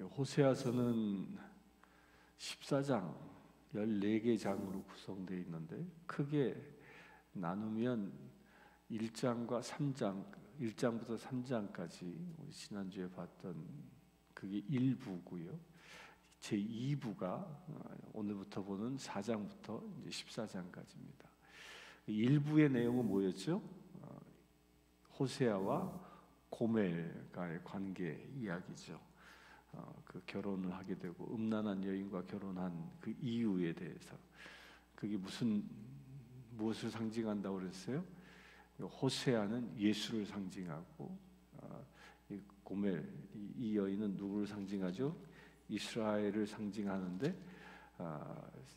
호세아서는 14장, 14개 장으로 구성되어 있는데 크게 나누면 1장과 3장, 1장부터 3장까지 우리 지난주에 봤던 그게 1부고요. 제 2부가 오늘부터 보는 4장부터 이제 14장까지입니다. 1부의 내용은 뭐였죠? 호세아와 고멜과의 관계 이야기죠. 그 결혼을 하게 되고 음란한 여인과 결혼한 그 이유에 대해서, 그게 무엇을 상징한다고 그랬어요? 호세아는 예수를 상징하고 이 고멜, 이 여인은 누구를 상징하죠? 이스라엘을 상징하는데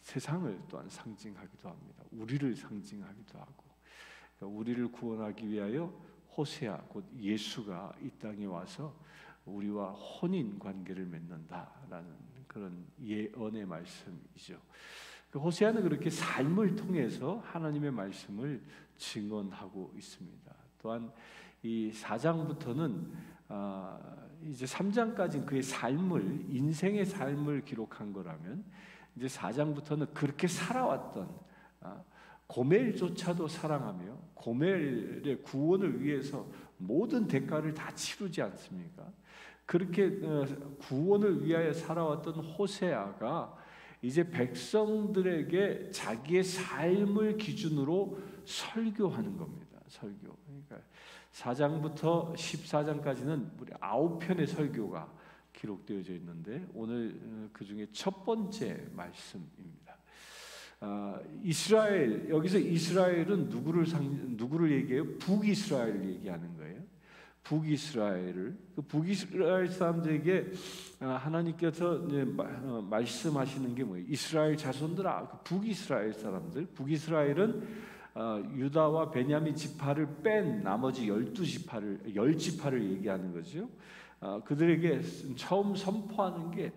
세상을 또한 상징하기도 합니다. 우리를 상징하기도 하고, 그러니까 우리를 구원하기 위하여 호세아 곧 예수가 이 땅에 와서 우리와 혼인 관계를 맺는다라는 그런 예언의 말씀이죠. 호세아는 그렇게 삶을 통해서 하나님의 말씀을 증언하고 있습니다. 또한 이 4장부터는 이제 3장까지는 그의 삶을, 인생의 삶을 기록한 거라면, 이제 4장부터는 그렇게 살아왔던 고멜조차도 사랑하며 고멜의 구원을 위해서 모든 대가를 다 치르지 않습니까? 그렇게 구원을 위하여 살아왔던 호세아가 이제 백성들에게 자기의 삶을 기준으로 설교하는 겁니다. 설교. 그러니까 4장부터 14장까지는 무려 9편의 설교가 기록되어져 있는데, 오늘 그 중에 첫 번째 말씀입니다. 이스라엘, 여기서 이스라엘은 누구를 얘기해요? 북이스라엘을 얘기하는 거예요. 북이스라엘을, 그 북이스라엘 사람들에게 하나님께서 말씀하시는 게 뭐예요? 이스라엘 자손들아, 그 북이스라엘 사람들, 북이스라엘은 유다와 베냐민 지파를 뺀 나머지 10지파를 얘기하는 거죠. 그들에게 처음 선포하는 게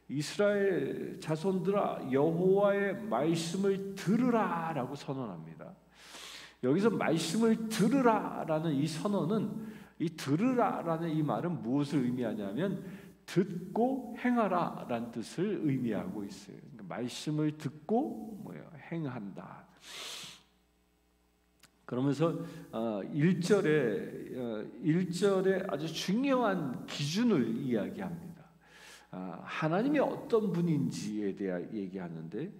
이스라엘 자손들아, 여호와의 말씀을 들으라라고 선언합니다. 여기서 말씀을 들으라라는 이 선언은, 이 들으라라는 이 말은 무엇을 의미하냐면 듣고 행하라라는 뜻을 의미하고 있어요. 그러니까 말씀을 듣고 행한다. 그러면서 1절에 아주 중요한 기준을 이야기합니다. 하나님이 어떤 분인지에 대해 얘기하는데,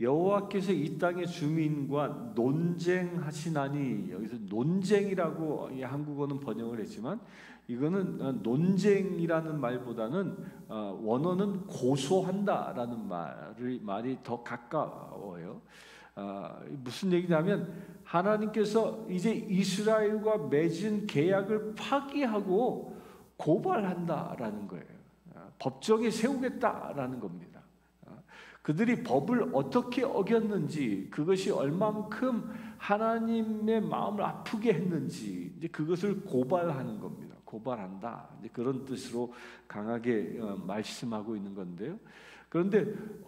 여호와께서 이 땅의 주민과 논쟁하시나니, 여기서 논쟁이라고 한국어는 번역을 했지만 이거는 논쟁이라는 말보다는 원어는 고소한다라는 말이 더 가까워요. 무슨 얘기냐면 하나님께서 이제 이스라엘과 맺은 계약을 파기하고 고발한다라는 거예요. 법정에 세우겠다라는 겁니다. 그들이 법을 어떻게 어겼는지, 그것이 얼만큼 하나님의 마음을 아프게 했는지, 이제 그것을 고발하는 겁니다. 고발한다, 이제 그런 뜻으로 강하게 말씀하고 있는 건데요. 그런데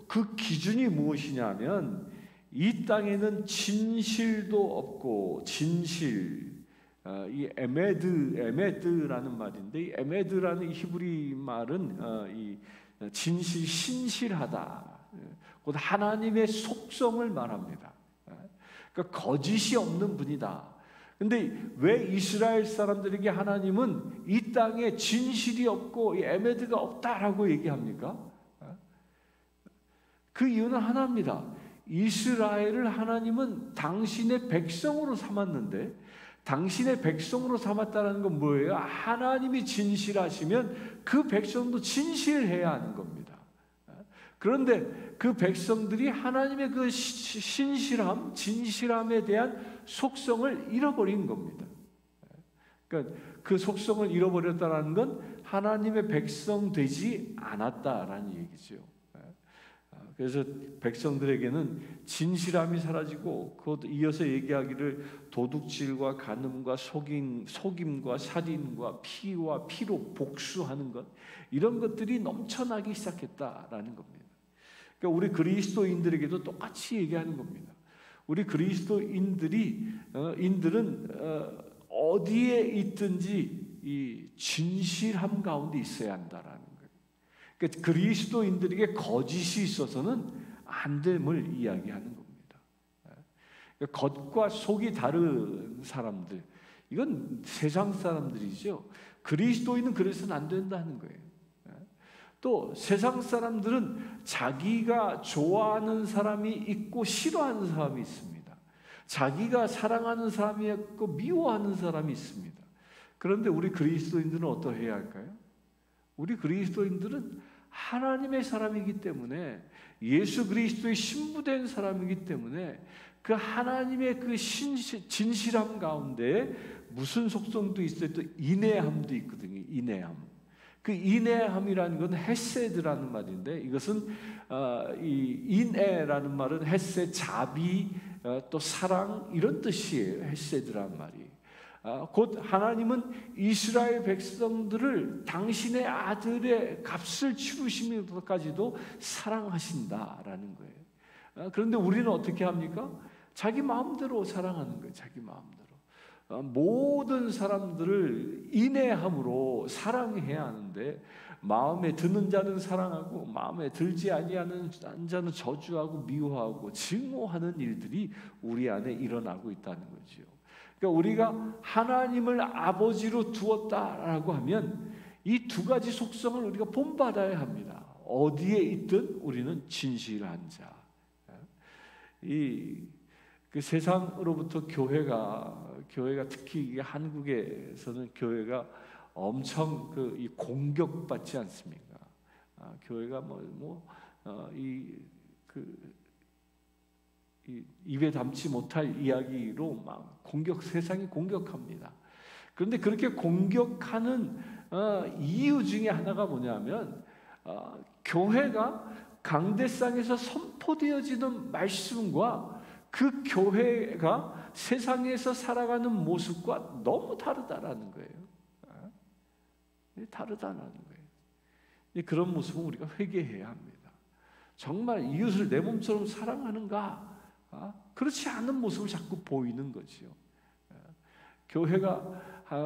그 기준이 무엇이냐면, 이 땅에는 진실도 없고, 이 에메드라는 말인데, 이 에메드라는 히브리 말은 이 진실, 신실하다, 곧 하나님의 속성을 말합니다. 그러니까 거짓이 없는 분이다. 근데 왜 이스라엘 사람들에게 하나님은 이 땅에 진실이 없고 이 에메드가 없다라고 얘기합니까? 그 이유는 하나입니다. 이스라엘을 하나님은 당신의 백성으로 삼았는데, 당신의 백성으로 삼았다는 건 뭐예요? 하나님이 진실하시면 그 백성도 진실해야 하는 겁니다. 그런데 그 백성들이 하나님의 그 신실함, 진실함에 대한 속성을 잃어버린 겁니다. 그러니까 그 속성을 잃어버렸다는 건 하나님의 백성 되지 않았다라는 얘기죠. 그래서 백성들에게는 진실함이 사라지고, 곧 이어서 얘기하기를 도둑질과 간음과 속임과 살인과 피와 피로 복수하는 것, 이런 것들이 넘쳐나기 시작했다라는 겁니다. 그러니까 우리 그리스도인들에게도 똑같이 얘기하는 겁니다. 우리 그리스도인들은 어디에 있든지 이 진실함 가운데 있어야 한다라는 거예요. 그러니까 그리스도인들에게 거짓이 있어서는 안 됨을 이야기하는 겁니다. 그러니까 겉과 속이 다른 사람들, 이건 세상 사람들이죠. 그리스도인은 그래서는 안 된다는 거예요. 또 세상 사람들은 자기가 좋아하는 사람이 있고 싫어하는 사람이 있습니다. 자기가 사랑하는 사람이 있고 미워하는 사람이 있습니다. 그런데 우리 그리스도인들은 어떠해야 할까요? 우리 그리스도인들은 하나님의 사람이기 때문에, 예수 그리스도의 신부된 사람이기 때문에 그 하나님의 그 진실함 가운데 무슨 속성도 있어요? 또 인내함도 있거든요. 인내함. 그 인내함이라는 건 헤세드라는 말인데, 이것은 이 인애라는 말은 헤세, 자비, 또 사랑 이런 뜻이에요. 헤세드라는 말이. 곧 하나님은 이스라엘 백성들을 당신의 아들의 값을 치르시면서까지도 사랑하신다라는 거예요. 그런데 우리는 어떻게 합니까? 자기 마음대로 사랑하는 거예요. 자기 마음대로. 모든 사람들을 인내함으로 사랑해야 하는데, 마음에 드는 자는 사랑하고 마음에 들지 아니하는 자는 저주하고 미워하고 증오하는 일들이 우리 안에 일어나고 있다는 거죠. 그러니까 우리가 하나님을 아버지로 두었다라고 하면 이 두 가지 속성을 우리가 본받아야 합니다. 어디에 있든 우리는 진실한 자. 그 세상으로부터 교회가 특히 한국에서는 교회가 엄청 이 공격받지 않습니까? 교회가 입에 담지 못할 이야기로 막 세상이 공격합니다. 그런데 그렇게 공격하는 이유 중에 하나가 뭐냐면, 교회가 강대상에서 선포되어지는 말씀과 그 교회가 세상에서 살아가는 모습과 너무 다르다라는 거예요. 다르다는 거예요. 그런 모습은 우리가 회개해야 합니다. 정말 이웃을 내 몸처럼 사랑하는가? 그렇지 않은 모습을 자꾸 보이는 거죠.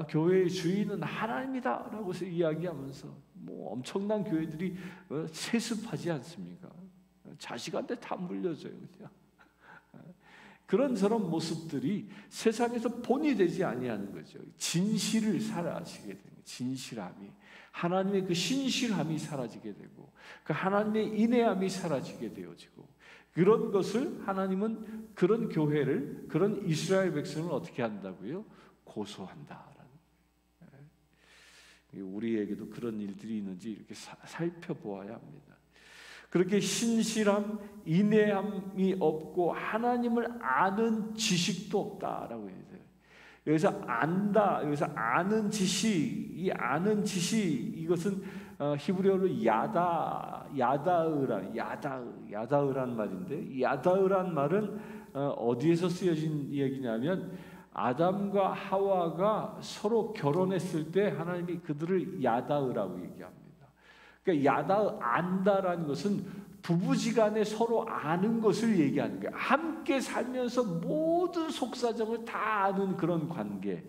교회의 주인은 하나님이다라고 이야기하면서 엄청난 교회들이 세습하지 않습니까? 자식한테 다 물려줘요, 그냥. 그런 모습들이 세상에서 본이 되지 아니하는 거죠. 진실을 사라지게 되는 거예요. 진실함이, 하나님의 그 신실함이 사라지게 되고, 그 하나님의 인내함이 사라지게 되어지고, 그런 것을 하나님은 그런 교회를, 그런 이스라엘 백성을 어떻게 한다고요? 고소한다라는 거예요. 우리에게도 그런 일들이 있는지 이렇게 살펴보아야 합니다. 그렇게 신실함, 인내함이 없고 하나님을 아는 지식도 없다라고 해요. 여기서 안다, 여기서 아는 지식, 이 아는 지식, 이것은 히브리어로 야다으란 말인데, 야다으란 말은 어디에서 쓰여진 얘기냐면, 아담과 하와가 서로 결혼했을 때 하나님이 그들을 야다으라고 얘기합니다. 그러니까 안다라는 것은 부부지간에 서로 아는 것을 얘기하는 거예요. 함께 살면서 모든 속사정을 다 아는 그런 관계.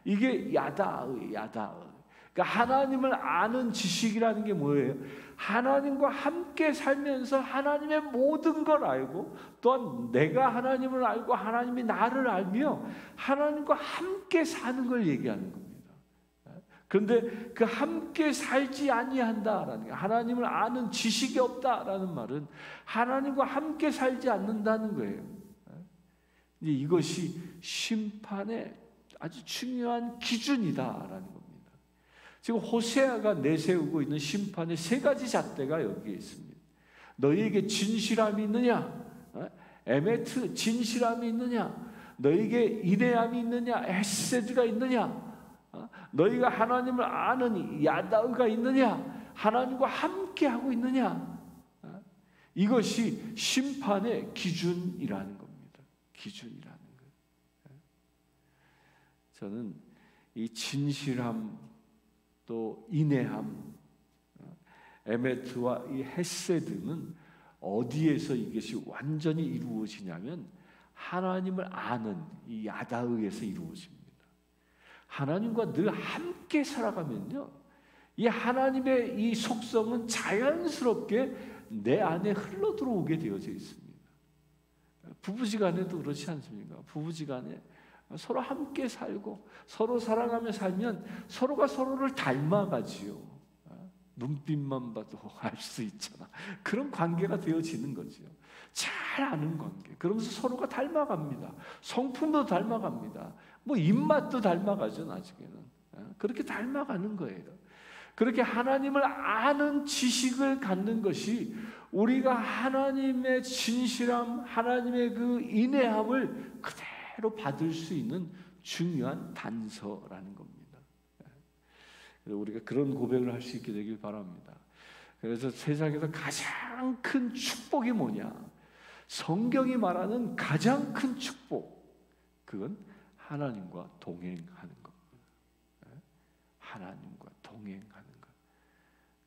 이게 야다의. 그러니까 하나님을 아는 지식이라는 게 뭐예요? 하나님과 함께 살면서 하나님의 모든 걸 알고, 또한 내가 하나님을 알고 하나님이 나를 알며 하나님과 함께 사는 걸 얘기하는 겁니다. 그런데 그 함께 살지 아니한다라는 게, 하나님을 아는 지식이 없다라는 말은 하나님과 함께 살지 않는다는 거예요. 이것이 심판의 아주 중요한 기준이다라는 겁니다. 지금 호세아가 내세우고 있는 심판의 세 가지 잣대가 여기에 있습니다. 너희에게 진실함이 있느냐? 에메트, 진실함이 있느냐? 너희에게 인내함이 있느냐? 헤세드가 있느냐? 너희가 하나님을 아는 야다의가 있느냐? 하나님과 함께하고 있느냐? 이것이 심판의 기준이라는 겁니다. 기준이라는 것. 저는 이 진실함, 또 인내함, 에메트와 이 헤세드는 어디에서 이것이 완전히 이루어지냐면, 하나님을 아는 이 야다의에서 이루어집니다. 하나님과 늘 함께 살아가면요, 이 하나님의 이 속성은 자연스럽게 내 안에 흘러 들어오게 되어져 있습니다. 부부지간에도 그렇지 않습니까? 부부지간에 서로 함께 살고 서로 사랑하며 살면 서로가 서로를 닮아가지요. 눈빛만 봐도 알 수 있잖아. 그런 관계가 되어지는 거죠. 잘 아는 관계. 그러면서 서로가 닮아갑니다. 성품도 닮아갑니다. 뭐 입맛도 닮아가죠, 나중에는. 그렇게 닮아가는 거예요. 그렇게 하나님을 아는 지식을 갖는 것이 우리가 하나님의 진실함, 하나님의 그 인내함을 그대로 받을 수 있는 중요한 단서라는 겁니다. 그래서 우리가 그런 고백을 할 수 있게 되길 바랍니다. 그래서 세상에서 가장 큰 축복이 뭐냐? 성경이 말하는 가장 큰 축복, 그건 하나님과 동행하는 겁니다. 하나님과 동행하는 것.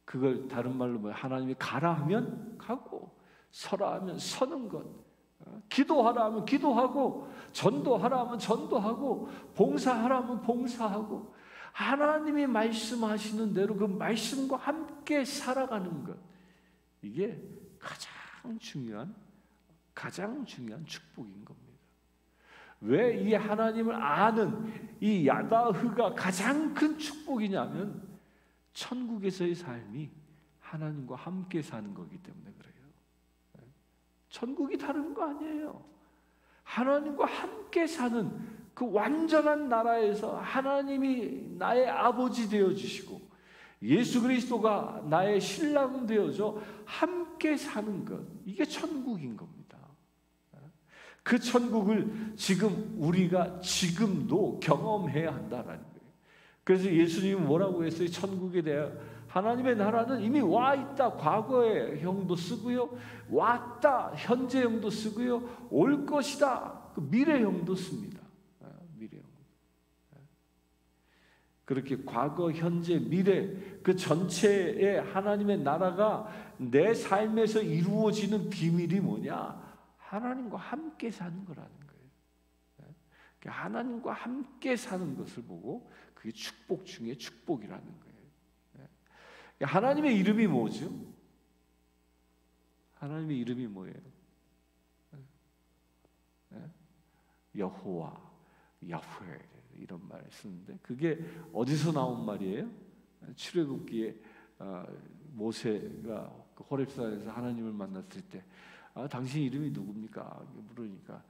그걸 다른 말로 뭐 하나님이 가라 하면 가고, 서라 하면 서는 것, 기도하라 하면 기도하고, 전도하라 하면 전도하고, 봉사하라 하면 봉사하고, 하나님이 말씀하시는 대로 그 말씀과 함께 살아가는 것, 이게 가장 중요한 축복인 겁니다. 왜 이 하나님을 아는 이 야다흐가 가장 큰 축복이냐면 천국에서의 삶이 하나님과 함께 사는 거기 때문에 그래요. 천국이 다른 거 아니에요. 하나님과 함께 사는 그 완전한 나라에서 하나님이 나의 아버지 되어주시고 예수 그리스도가 나의 신랑 되어져 함께 사는 것, 이게 천국인 겁니다. 그 천국을 지금 우리가 지금도 경험해야 한다라는 거예요. 그래서 예수님은 뭐라고 했어요? 천국에 대해 하나님의 나라는 이미 와 있다. 과거의 형도 쓰고요, 왔다 현재형도 쓰고요, 올 것이다 그 미래형도 씁니다. 미래형. 그렇게 과거, 현재, 미래 그 전체의 하나님의 나라가 내 삶에서 이루어지는 비밀이 뭐냐? 하나님과 함께 사는 거라는 거예요. 하나님과 함께 사는 것을 보고 그게 축복 중에 축복이라는 거예요. 하나님의 이름이 뭐죠? 하나님의 이름이 뭐예요? 여호와, 야훼 이런 말을 쓰는데 그게 어디서 나온 말이에요? 출애굽기에 모세가 호렙산에서 하나님을 만났을 때 당신 이름이 누굽니까? 물으니까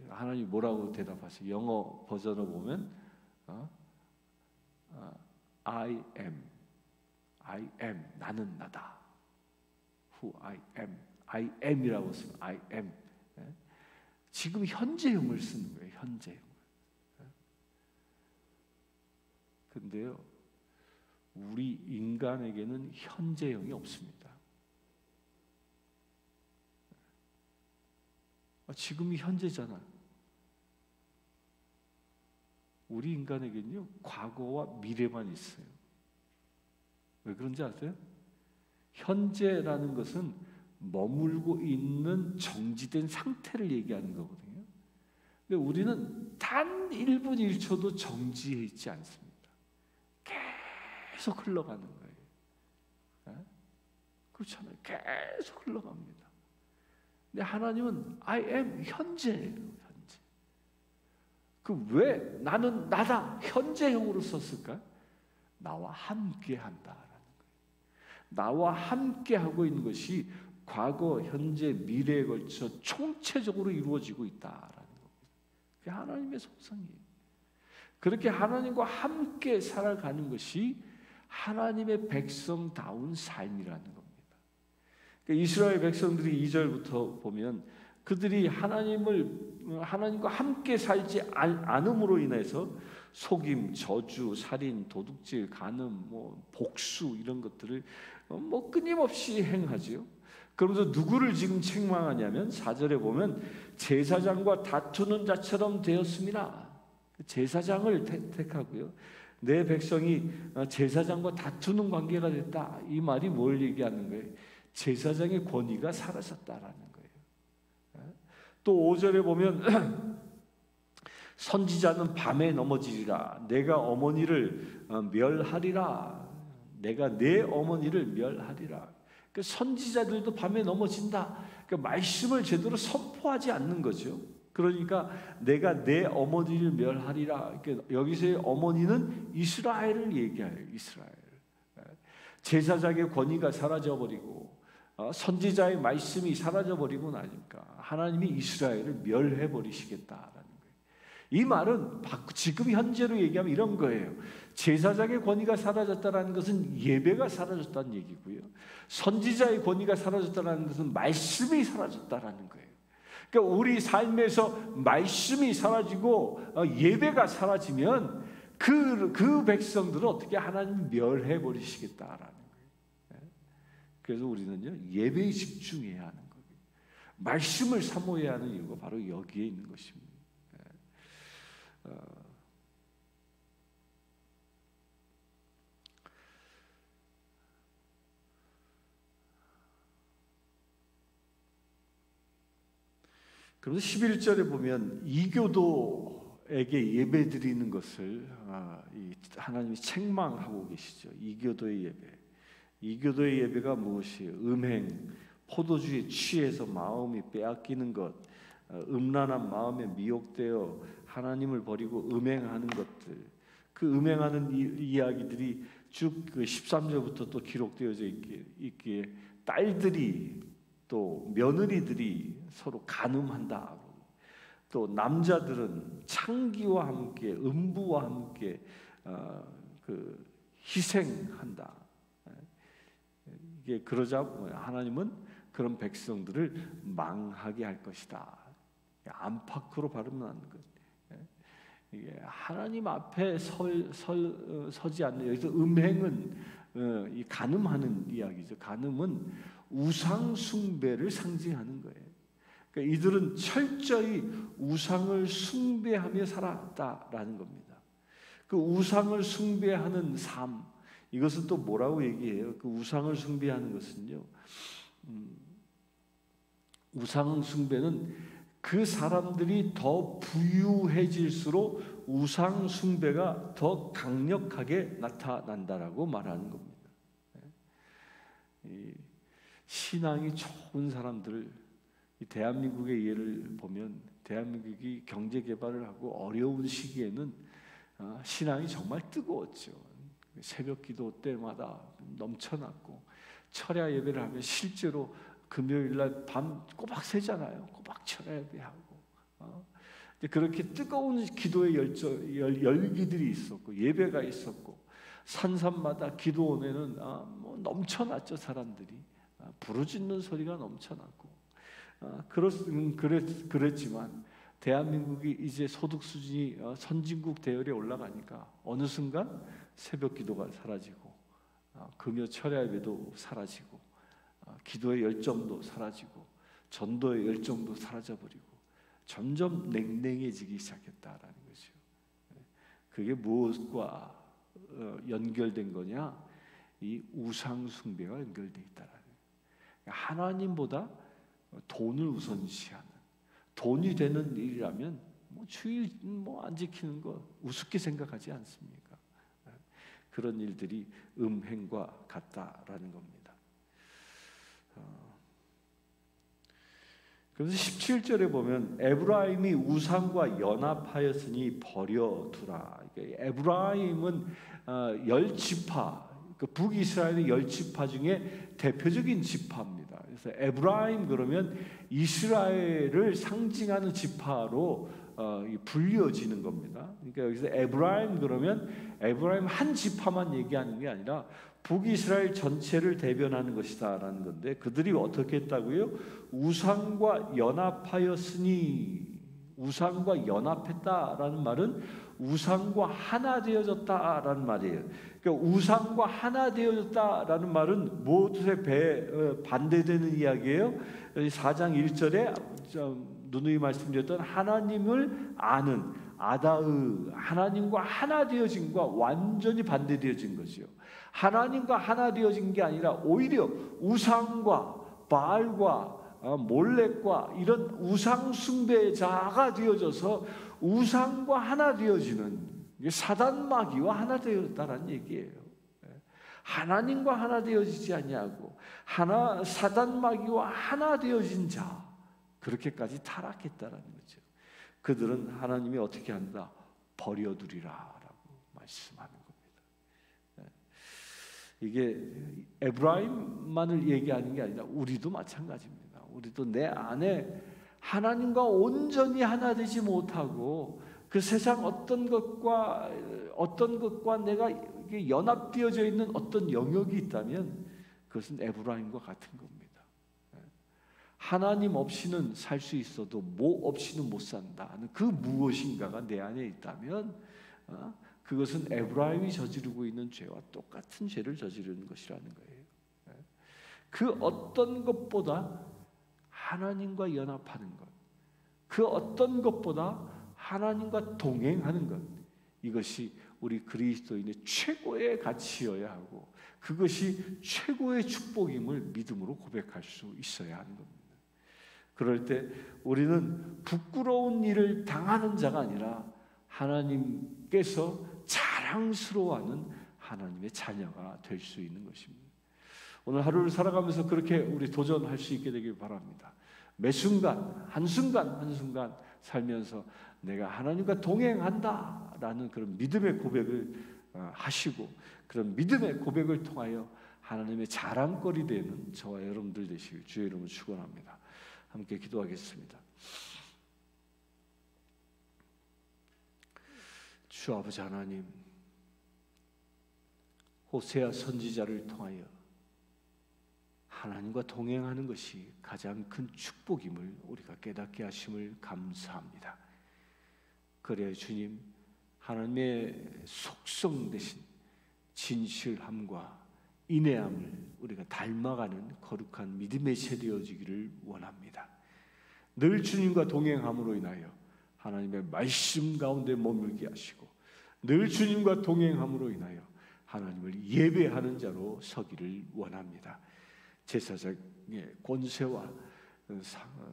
하나님이 뭐라고 대답하세요? 영어 버전을 보면 I am 나는 나다. Who I am이라고 쓰면 I am. 지금 현재형을 쓰는 거예요. 현재형. 근데요, 우리 인간에게는 현재형이 없습니다. 지금이 현재잖아. 우리 인간에게는요, 과거와 미래만 있어요. 왜 그런지 아세요? 현재라는 것은 머물고 있는 정지된 상태를 얘기하는 거거든요. 근데 우리는 단 1분 1초도 정지해 있지 않습니다. 계속 흘러가는 거예요. 그렇잖아요. 계속 흘러갑니다. 근데 하나님은 I am 현재예요. 현재. 그 왜 나는 나다 현재형으로 썼을까? 나와 함께 한다라는 거예요. 나와 함께 하고 있는 것이 과거, 현재, 미래에 걸쳐 총체적으로 이루어지고 있다라는 겁니다. 그게 하나님의 속성이에요. 그렇게 하나님과 함께 살아가는 것이 하나님의 백성다운 삶이라는 겁니다. 이스라엘 백성들이 2절부터 보면 그들이 하나님과 함께 살지 않음으로 인해서 속임, 저주, 살인, 도둑질, 간음, 복수 이런 것들을 끊임없이 행하지요. 그러면서 누구를 지금 책망하냐면 4절에 보면 제사장과 다투는 자처럼 되었습니다. 제사장을 택하고요. 내 백성이 제사장과 다투는 관계가 됐다. 이 말이 뭘 얘기하는 거예요? 제사장의 권위가 사라졌다라는 거예요. 또 5절에 보면 선지자는 밤에 넘어지리라. 내가 어머니를 멸하리라. 내가 내 어머니를 멸하리라. 그 선지자들도 밤에 넘어진다. 그 말씀을 제대로 선포하지 않는 거죠. 그러니까 내가 내 어머니를 멸하리라. 여기서의 어머니는 이스라엘을 얘기해요. 이스라엘. 제사장의 권위가 사라져버리고 선지자의 말씀이 사라져버리고 나니까 하나님이 이스라엘을 멸해버리시겠다라는 거예요. 이 말은 지금 현재로 얘기하면 이런 거예요. 제사장의 권위가 사라졌다는 것은 예배가 사라졌다는 얘기고요. 선지자의 권위가 사라졌다는 것은 말씀이 사라졌다는 거예요. 그러니까 우리 삶에서 말씀이 사라지고 예배가 사라지면 그 백성들을 어떻게 하나님 멸해버리시겠다라는 거예요. 그래서 우리는요, 예배에 집중해야 하는 거예요. 말씀을 사모해야 하는 이유가 바로 여기에 있는 것입니다. 그래서 11절에 보면 이교도에게 예배 드리는 것을 하나님이 책망하고 계시죠. 이교도의 예배. 이교도의 예배가 무엇이에요? 음행, 포도주에 취해서 마음이 빼앗기는 것, 음란한 마음에 미혹되어 하나님을 버리고 음행하는 것들. 그 음행하는 이야기들이 쭉 그 13절부터 또 기록되어져 있기에 딸들이 또 며느리들이 서로 간음한다. 또 남자들은 창기와 함께 음부와 함께 그 희생한다. 이게 그러자 하나님은 그런 백성들을 망하게 할 것이다. 안팎으로 발음하는 것. 이게 하나님 앞에 서지 않는, 여기서 음행은 이 간음하는 이야기죠. 간음은 우상 숭배를 상징하는 거예요. 그러니까 이들은 철저히 우상을 숭배하며 살았다라는 겁니다. 그 우상을 숭배하는 삶, 이것은 또 뭐라고 얘기해요? 그 우상을 숭배하는 것은요, 우상 숭배는 그 사람들이 더 부유해질수록 우상 숭배가 더 강력하게 나타난다라고 말하는 겁니다. 신앙이 좋은 사람들을, 이 대한민국의 예를 보면 대한민국이 경제 개발을 하고 어려운 시기에는 신앙이 정말 뜨거웠죠. 새벽 기도 때마다 넘쳐났고, 철야 예배를 하면 실제로 금요일 날 밤 꼬박 새잖아요. 꼬박 철야 예배하고. 그렇게 뜨거운 기도의 열기들이 있었고, 예배가 있었고, 산산마다 기도원에는 뭐 넘쳐났죠. 사람들이 부르짖는 소리가 넘쳐났고, 그랬지만 대한민국이 이제 소득 수준이 선진국 대열에 올라가니까 어느 순간 새벽 기도가 사라지고, 금요 철야 예배도 사라지고, 기도의 열정도 사라지고, 전도의 열정도 사라져버리고, 점점 냉랭해지기 시작했다라는 거죠. 그게 무엇과 연결된 거냐? 이 우상 숭배가 연결되어 있다라는 거예요. 하나님보다 돈을 우선시하는, 돈이 되는 일이라면 주일 안 지키는 거 우습게 생각하지 않습니까? 그런 일들이 음행과 같다라는 겁니다. 그래서 17절에 보면 에브라임이 우상과 연합하였으니 버려두라. 에브라임은 10지파, 그 북이스라엘의 10지파 중에 대표적인 지파입니다. 그래서 에브라임 그러면 이스라엘을 상징하는 지파로 불려지는 겁니다. 그러니까 여기서 에브라임 그러면 에브라임 한 지파만 얘기하는 게 아니라 북이스라엘 전체를 대변하는 것이다라는 건데, 그들이 어떻게 했다고요? 우상과 연합하였으니, 우상과 연합했다라는 말은 우상과 하나 되어졌다라는 말이에요. 그러니까 우상과 하나 되어졌다라는 말은 무엇에 반대되는 이야기예요? 4장 1절에 누누이 말씀드렸던 하나님을 아는 아다의, 하나님과 하나 되어진과 완전히 반대되어진 거죠. 하나님과 하나 되어진 게 아니라 오히려 우상과 바알과 몰렉과 이런 우상 숭배자가 되어져서 우상과 하나 되어지는 사단 마귀와 하나 되었다라는 얘기예요. 하나님과 하나 되어지지 아니하고 하나 사단 마귀와 하나 되어진 자, 그렇게까지 타락했다라는 거죠. 그들은 하나님이 어떻게 한다? 버려두리라라고 말씀하는 겁니다. 이게 에브라임만을 얘기하는 게 아니라 우리도 마찬가지입니다. 우리도 내 안에 하나님과 온전히 하나 되지 못하고 그 세상 어떤 것과 내가 연합되어져 있는 어떤 영역이 있다면 그것은 에브라임과 같은 겁니다. 하나님 없이는 살 수 있어도 뭐 없이는 못 산다 하는 그 무엇인가가 내 안에 있다면 그것은 에브라임이 저지르고 있는 죄와 똑같은 죄를 저지르는 것이라는 거예요. 그 어떤 것보다 하나님과 연합하는 것, 그 어떤 것보다 하나님과 동행하는 것, 이것이 우리 그리스도인의 최고의 가치여야 하고 그것이 최고의 축복임을 믿음으로 고백할 수 있어야 하는 겁니다. 그럴 때 우리는 부끄러운 일을 당하는 자가 아니라 하나님께서 자랑스러워하는 하나님의 자녀가 될 수 있는 것입니다. 오늘 하루를 살아가면서 그렇게 우리 도전할 수 있게 되길 바랍니다. 매 순간 한순간 살면서 내가 하나님과 동행한다라는 그런 믿음의 고백을 하시고 그런 믿음의 고백을 통하여 하나님의 자랑거리 되는 저와 여러분들 되시길 주의 이름으로 축원합니다. 함께 기도하겠습니다. 주 아버지 하나님, 호세아 선지자를 통하여 하나님과 동행하는 것이 가장 큰 축복임을 우리가 깨닫게 하심을 감사합니다. 그래야 주님, 하나님의 속성 되신 진실함과 인내함을 우리가 닮아가는 거룩한 믿음의 세대여지기를 원합니다. 늘 주님과 동행함으로 인하여 하나님의 말씀 가운데 머물게 하시고 늘 주님과 동행함으로 인하여 하나님을 예배하는 자로 서기를 원합니다. 제사장의 권세와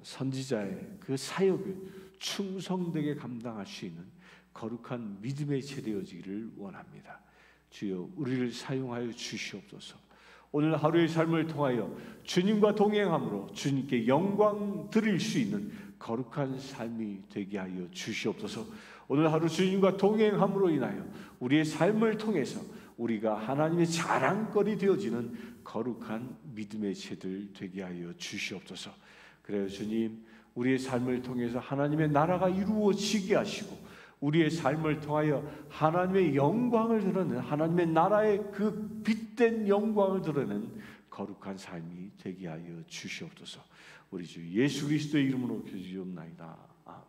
선지자의 그 사역을 충성되게 감당할 수 있는 거룩한 믿음의 세대여지기를 원합니다. 주여 우리를 사용하여 주시옵소서. 오늘 하루의 삶을 통하여 주님과 동행함으로 주님께 영광 드릴 수 있는 거룩한 삶이 되게 하여 주시옵소서. 오늘 하루 주님과 동행함으로 인하여 우리의 삶을 통해서 우리가 하나님의 자랑거리 되어지는 거룩한 믿음의 세들 되게 하여 주시옵소서. 그래요 주님, 우리의 삶을 통해서 하나님의 나라가 이루어지게 하시고 우리의 삶을 통하여 하나님의 영광을 드러내는 하나님의 나라의 그 빛된 영광을 드러내는 거룩한 삶이 되게 하여 주시옵소서. 우리 주 예수 그리스도의 이름으로 기도하옵나이다. 아멘.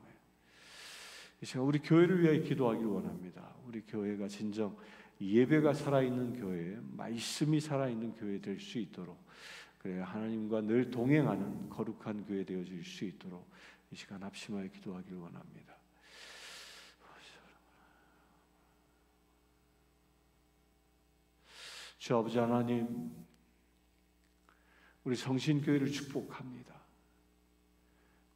이 시간 우리 교회를 위하여 기도하기를 원합니다. 우리 교회가 진정 예배가 살아있는 교회, 말씀이 살아있는 교회 될 수 있도록, 그래 하나님과 늘 동행하는 거룩한 교회 되어질 수 있도록 이 시간 합심하여 기도하기를 원합니다. 주 아버지 하나님, 우리 성신교회를 축복합니다.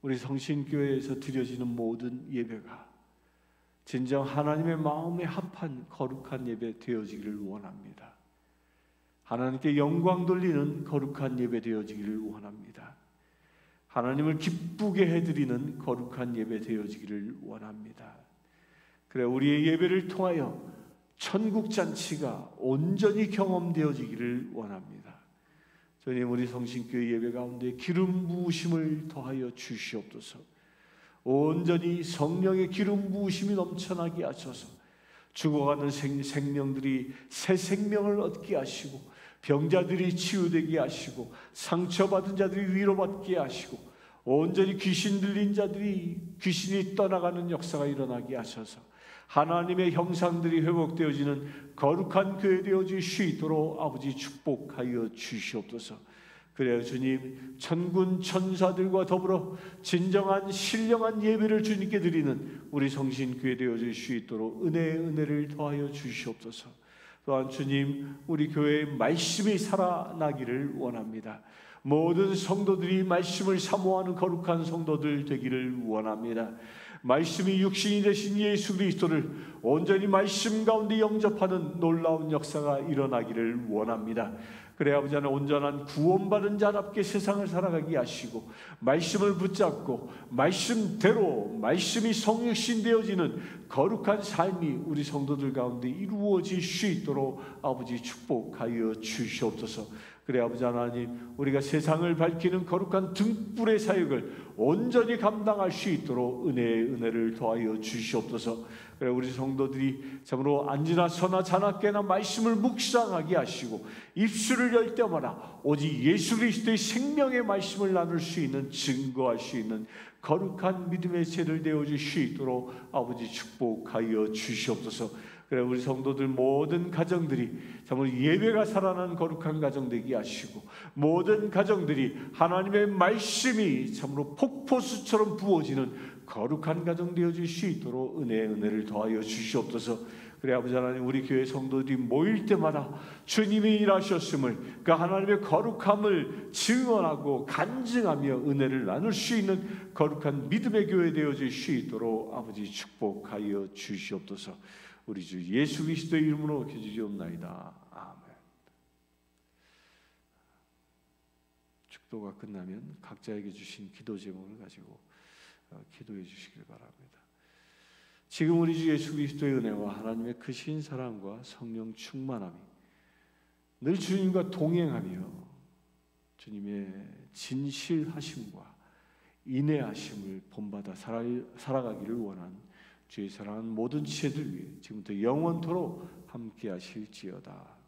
우리 성신교회에서 드려지는 모든 예배가 진정 하나님의 마음에 합한 거룩한 예배 되어지기를 원합니다. 하나님께 영광 돌리는 거룩한 예배 되어지기를 원합니다. 하나님을 기쁘게 해드리는 거룩한 예배 되어지기를 원합니다. 그래 우리의 예배를 통하여 천국 잔치가 온전히 경험되어지기를 원합니다. 주님, 우리 성신교회 예배 가운데 기름 부으심을 더하여 주시옵소서. 온전히 성령의 기름 부으심이 넘쳐나게 하셔서 죽어가는 생명들이 새 생명을 얻게 하시고 병자들이 치유되게 하시고 상처받은 자들이 위로받게 하시고 온전히 귀신 들린 자들이 귀신이 떠나가는 역사가 일어나게 하셔서 하나님의 형상들이 회복되어지는 거룩한 교회 되어질 수 있도록 아버지 축복하여 주시옵소서. 그래요 주님, 천군 천사들과 더불어 진정한 신령한 예배를 주님께 드리는 우리 성신교회 되어질 수 있도록 은혜를 더하여 주시옵소서. 또한 주님, 우리 교회의 말씀이 살아나기를 원합니다. 모든 성도들이 말씀을 사모하는 거룩한 성도들 되기를 원합니다. 말씀이 육신이 되신 예수 그리스도를 온전히 말씀 가운데 영접하는 놀라운 역사가 일어나기를 원합니다. 그래 아버지 하나님, 온전한 구원받은 자답게 세상을 살아가게 하시고 말씀을 붙잡고 말씀대로 말씀이 성육신 되어지는 거룩한 삶이 우리 성도들 가운데 이루어질 수 있도록 아버지 축복하여 주시옵소서. 그래 아버지 하나님, 우리가 세상을 밝히는 거룩한 등불의 사역을 온전히 감당할 수 있도록 은혜를 더하여 주시옵소서. 그래 우리 성도들이 참으로 안지나 서나 자나깨나 말씀을 묵상하게 하시고 입술을 열 때마다 오직 예수 그리스도의 생명의 말씀을 나눌 수 있는, 증거할 수 있는 거룩한 믿음의 죄를 되어줄 수 있도록 아버지 축복하여 주시옵소서. 그래 우리 성도들 모든 가정들이 참으로 예배가 살아난 거룩한 가정 되게 하시고 모든 가정들이 하나님의 말씀이 참으로 폭포수처럼 부어지는 거룩한 가정 되어질 수 있도록 은혜를 더하여 주시옵소서. 그래 아버지 하나님, 우리 교회 성도들이 모일 때마다 주님이 일하셨음을, 그 하나님의 거룩함을 증언하고 간증하며 은혜를 나눌 수 있는 거룩한 믿음의 교회 되어질 수 있도록 아버지 축복하여 주시옵소서. 우리 주 예수 그리스도의 이름으로 기도드리옵나이다. 아멘. 축도가 끝나면 각자에게 주신 기도 제목을 가지고 기도해 주시길 바랍니다. 지금 우리 주 예수 그리스도의 은혜와 하나님의 크신 사랑과 성령 충만함이 늘 주님과 동행하며 주님의 진실하심과 인내하심을 본받아 살아가기를 원하는 주의 사랑하는 모든 지체들 위해 지금부터 영원토록 함께 하실지어다.